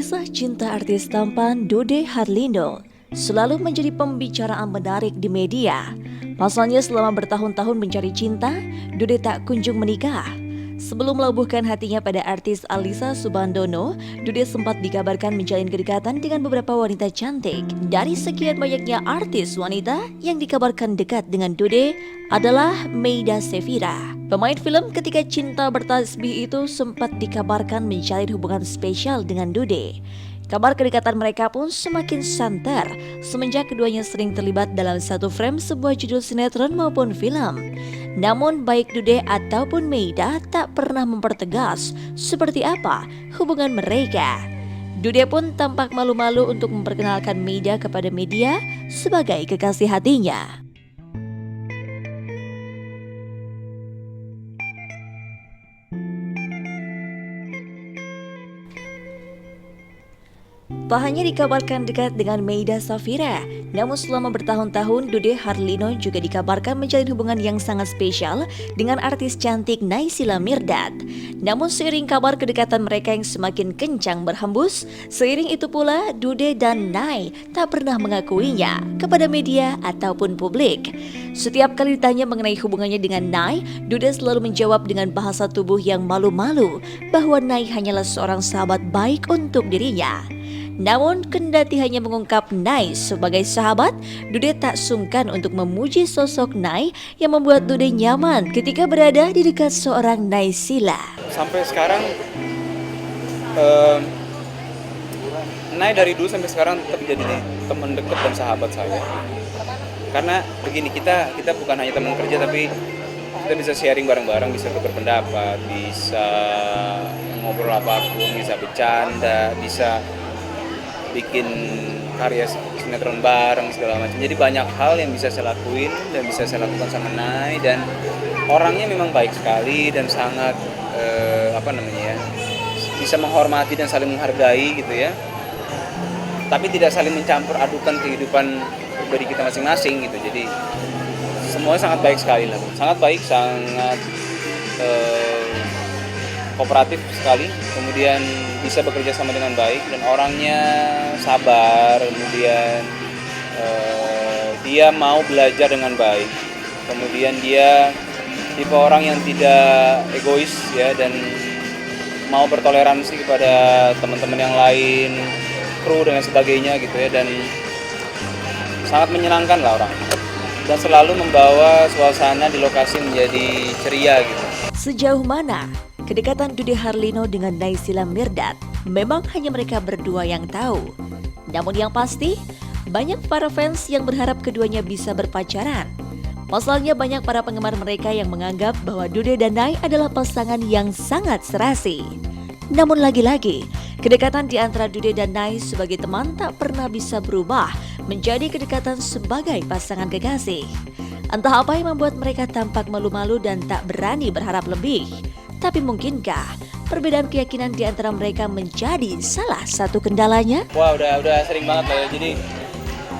Kisah cinta artis tampan Dude Harlino selalu menjadi pembicaraan menarik di media. Pasalnya selama bertahun-tahun mencari cinta, Dude tak kunjung menikah. Sebelum melabuhkan hatinya pada artis Alyssa Soebandono, Dude sempat dikabarkan menjalin kedekatan dengan beberapa wanita cantik. Dari sekian banyaknya artis wanita yang dikabarkan dekat dengan Dude adalah Meyda Sefira. Pemain film Ketika Cinta Bertasbih itu sempat dikabarkan menjalin hubungan spesial dengan Dude. Kabar kedekatan mereka pun semakin santer semenjak keduanya sering terlibat dalam satu frame sebuah judul sinetron maupun film. Namun baik Dude ataupun Meyda tak pernah mempertegas seperti apa hubungan mereka. Dude pun tampak malu-malu untuk memperkenalkan Meyda kepada media sebagai kekasih hatinya. Tak hanya dikabarkan dekat dengan Meyda Sefira, namun selama bertahun-tahun Dude Harlino juga dikabarkan menjalin hubungan yang sangat spesial dengan artis cantik Naysila Mirdad. Namun seiring kabar kedekatan mereka yang semakin kencang berhembus, seiring itu pula Dude dan Nay tak pernah mengakuinya kepada media ataupun publik. Setiap kali ditanya mengenai hubungannya dengan Nay, Dude selalu menjawab dengan bahasa tubuh yang malu-malu bahwa Nay hanyalah seorang sahabat baik untuk dirinya. Namun kendati hanya mengungkap Nay sebagai sahabat, Dude tak sungkan untuk memuji sosok Nay yang membuat Dude nyaman ketika berada di dekat seorang Naysila. Sampai sekarang Nay dari dulu sampai sekarang tetap jadi teman dekat dan sahabat saya. Karena begini, kita bukan hanya teman kerja, tapi kita bisa sharing bareng-bareng, bisa berpendapat, bisa ngobrol apapun, bisa bercanda, bisa bikin karya sinetron bareng segala macam. Jadi banyak hal yang bisa saya lakuin dan bisa saya lakukan sama Nay, dan orangnya memang baik sekali dan sangat bisa menghormati dan saling menghargai gitu ya. Tapi tidak saling mencampur adukan kehidupan pribadi kita masing-masing gitu. Jadi semuanya sangat baik sekali lah. Sangat baik, sangat kooperatif sekali, kemudian bisa bekerja sama dengan baik, dan orangnya sabar, kemudian dia mau belajar dengan baik, kemudian dia tipe orang yang tidak egois ya, dan mau bertoleransi kepada teman-teman yang lain, kru dan sebagainya gitu ya, dan sangat menyenangkan lah orang, dan selalu membawa suasana di lokasi menjadi ceria gitu. Sejauh mana kedekatan Dude Harlino dengan Naysila Mirdad memang hanya mereka berdua yang tahu. Namun yang pasti, banyak para fans yang berharap keduanya bisa berpacaran. Pasalnya banyak para penggemar mereka yang menganggap bahwa Dude dan Nay adalah pasangan yang sangat serasi. Namun lagi-lagi, kedekatan di antara Dude dan Nay sebagai teman tak pernah bisa berubah menjadi kedekatan sebagai pasangan kekasih. Entah apa yang membuat mereka tampak malu-malu dan tak berani berharap lebih. Tapi mungkinkah perbedaan keyakinan di antara mereka menjadi salah satu kendalanya? Wah, udah sering banget lah ya. Jadi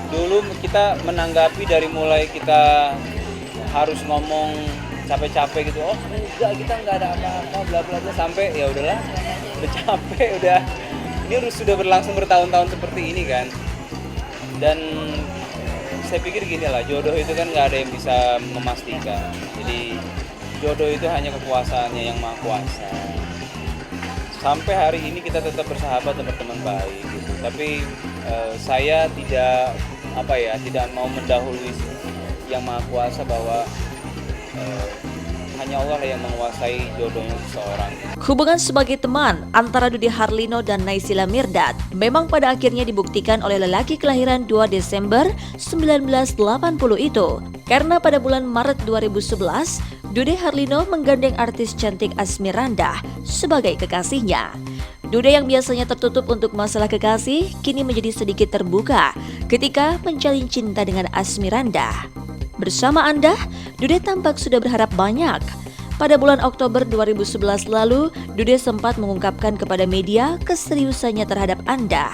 dulu kita menanggapi dari mulai kita harus ngomong capek-capek gitu. Oh enggak, kita nggak ada apa-apa, bla bla bla, sampai ya udahlah, udah capek, udah ini sudah berlangsung bertahun-tahun seperti ini kan. Dan saya pikir gini lah, jodoh itu kan nggak ada yang bisa memastikan. Jadi jodoh itu hanya kekuasaannya yang maha kuasa. Sampai hari ini kita tetap bersahabat dan berteman baik gitu. Tapi saya tidak mau mendahului yang maha kuasa, bahwa hanya Allah yang menguasai jodohnya seseorang. Hubungan sebagai teman antara Dude Harlino dan Naysila Mirdad memang pada akhirnya dibuktikan oleh lelaki kelahiran 2 Desember 1980 itu. Karena pada bulan Maret 2011, Dude Harlino menggandeng artis cantik Asmirandah sebagai kekasihnya. Dude yang biasanya tertutup untuk masalah kekasih, kini menjadi sedikit terbuka ketika menjalin cinta dengan Asmirandah. Bersama Anda, Dude tampak sudah berharap banyak. Pada bulan Oktober 2011 lalu, Dude sempat mengungkapkan kepada media keseriusannya terhadap Anda,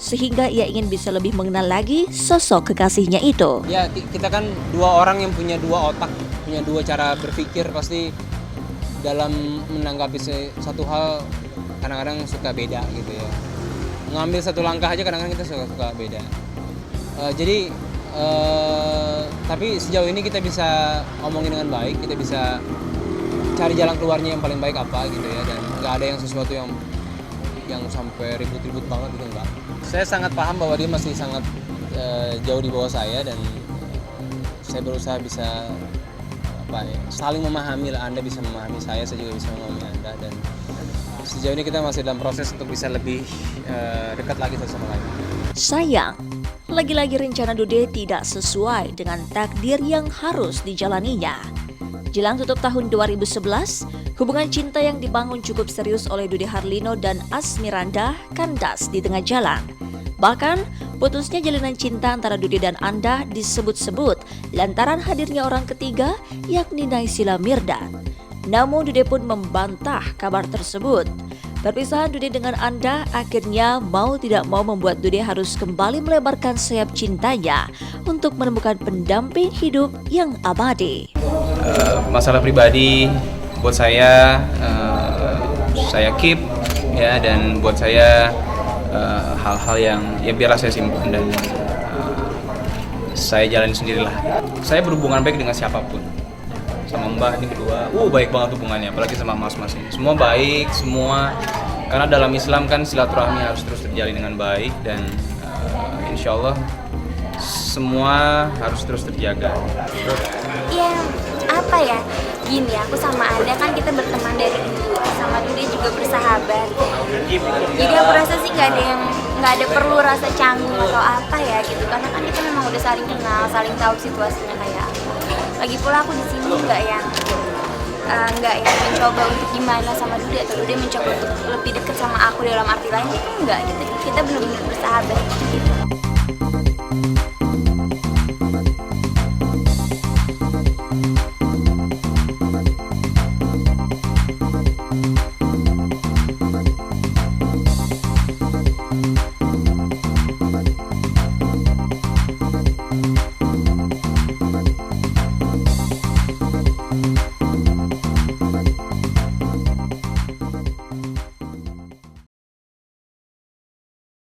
sehingga ia ingin bisa lebih mengenal lagi sosok kekasihnya itu. Ya, kita kan dua orang yang punya dua otak, punya dua cara berpikir, pasti dalam menanggapi satu hal kadang-kadang suka beda gitu ya. ngambil satu langkah aja kadang-kadang kita suka beda. Tapi sejauh ini kita bisa ngomongin dengan baik, kita bisa cari jalan keluarnya yang paling baik apa gitu ya, dan nggak ada yang sesuatu yang sampai ribut-ribut banget gitu, enggak. Saya sangat paham bahwa dia masih sangat jauh di bawah saya, dan saya berusaha bisa saling memahami lah. Anda bisa memahami saya juga bisa memahami Anda, dan sejauh ini kita masih dalam proses untuk bisa lebih dekat lagi satu sama lain. Sayang, lagi-lagi rencana Dude tidak sesuai dengan takdir yang harus dijalaninya. Jelang tutup tahun 2011, hubungan cinta yang dibangun cukup serius oleh Dude Harlino dan Asmiranda kandas di tengah jalan. Bahkan, putusnya jalinan cinta antara Dude dan Anda disebut-sebut lantaran hadirnya orang ketiga, yakni Naysila Mirdad. Namun Dude pun membantah kabar tersebut. Perpisahan Dude dengan Anda akhirnya mau tidak mau membuat Dude harus kembali melebarkan sayap cintanya untuk menemukan pendamping hidup yang abadi. Masalah pribadi buat saya keep ya, dan buat saya hal-hal yang ya biarlah saya simpan dan saya jalani sendirilah. Saya berhubungan baik dengan siapapun. Sama Mbah ini berdua, baik banget hubungannya, apalagi sama mas-mas ini. Semua baik, semua, karena dalam Islam kan silaturahmi harus terus terjalin dengan baik, dan insya Allah semua harus terus terjaga. Ya, apa ya, gini, aku sama Anda kan kita berteman dari dulu, sama Dude juga bersahabat. Jadi aku rasa sih nggak ada perlu rasa canggung atau apa ya gitu, karena kan kita memang udah saling kenal, saling tahu situasinya kayak apa. Lagi pula aku di sini nggak yang mencoba untuk gimana sama Dude, atau Dude mencoba untuk lebih dekat sama aku dalam arti lain, itu enggak, kita benar-benar bersahabat gitu.